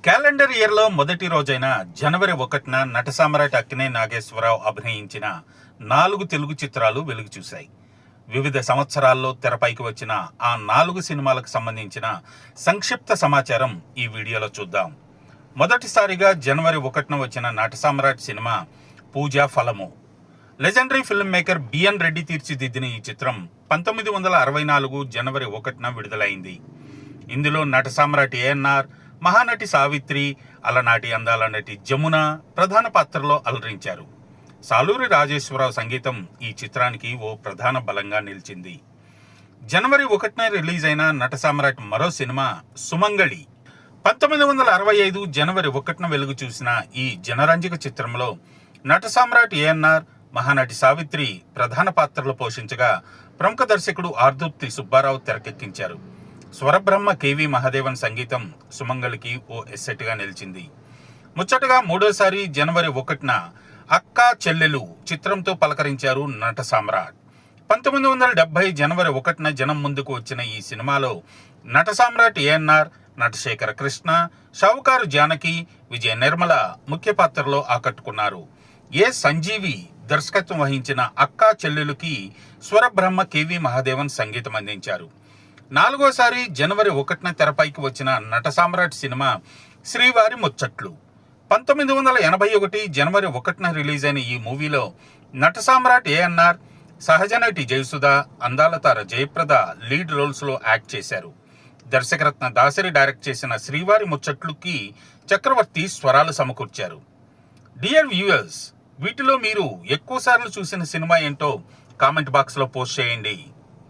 Calendar ఇయర్లో మొదటి రోజైన జనవరి 1న నటసామ్రాట్ అక్కినేని నాగేశ్వరరావు అభినయించిన 4 తెలుగు చిత్రాలు వెలుగు చూశాయి. వివిధ సంవత్సరాల్లో తెరపైకి వచ్చిన ఆ 4 సినిమాలకు సంబంధించిన సంక్షిప్త సమాచారం ఈ వీడియోలో చూద్దాం. మొదటిసారిగా జనవరి 1న వచ్చిన Natsamrat cinema Pooja Phalamu. Legendary film maker B N Reddy తీర్చిదిద్దిన ఈ చిత్రం 1964 జనవరి 1న విడుదలైంది. ఇందులో నటసామ్రాట్ ఏఎన్ఆర్, మహానటి సావిత్రి, అలనాటి అందాల నటి జమున ప్రధాన పాత్రలో అలరించారు. సాలూరి రాజేశ్వరరావు సంగీతం ఈ చిత్రానికి ఓ ప్రధాన బలంగా నిలిచింది. జనవరి 1న రిలీజ్ అయిన నటసామ్రాట్ మరో సినిమా సుమంగళి. 1965 జనవరి 1న వెలుగు చూసిన ఈ జనరంజక చిత్రంలో నటసామ్రాట్ ఏఎన్ఆర్, మహానటి సావిత్రి ప్రధాన పాత్రలు పోషించగా ప్రముఖ దర్శకుడు ఆర్దుర్తి సుబ్బారావు తెరకెక్కించారు. స్వరబ్రహ్మ కెవి మహాదేవన్ సంగీతం సుమంగళికి ఓ ఎస్సెట్గా నిలిచింది. ముచ్చటగా మూడోసారి జనవరి 1న అక్కా చెల్లెలు చిత్రంతో పలకరించారు నటసామ్రాట్. 1970 జనవరి 1న జనం ముందుకు వచ్చిన ఈ సినిమాలో నటసామ్రాట్ ఏఎన్ఆర్, నటశేఖర కృష్ణ, షావుకారు జానకి, విజయ నిర్మల ముఖ్య పాత్రలో ఆకట్టుకున్నారు. ఏ సంజీవి దర్శకత్వం వహించిన అక్కా చెల్లెలుకి స్వరబ్రహ్మ కెవి మహాదేవన్ సంగీతం అందించారు. 4వసారి జనవరి 1న తెరపైకి వచ్చిన నటసామ్రాట్ సినిమా శ్రీవారి ముచ్చట్లు. 1981 జనవరి 1న రిలీజ్ అయిన ఈ మూవీలో నటసామ్రాట్ ఏఎన్ఆర్, సహజనటి జయసుధ, అందాలతార జయప్రద లీడ్ రోల్స్లో యాక్ట్ చేశారు. దర్శకరత్న దాసరి డైరెక్ట్ చేసిన శ్రీవారి ముచ్చట్లుకి చక్రవర్తి స్వరాలు సమకూర్చారు. డియర్ వ్యూయర్స్, వీటిలో మీరు ఎక్కువసార్లు చూసిన సినిమా ఏంటో కామెంట్ బాక్స్లో పోస్ట్ చేయండి.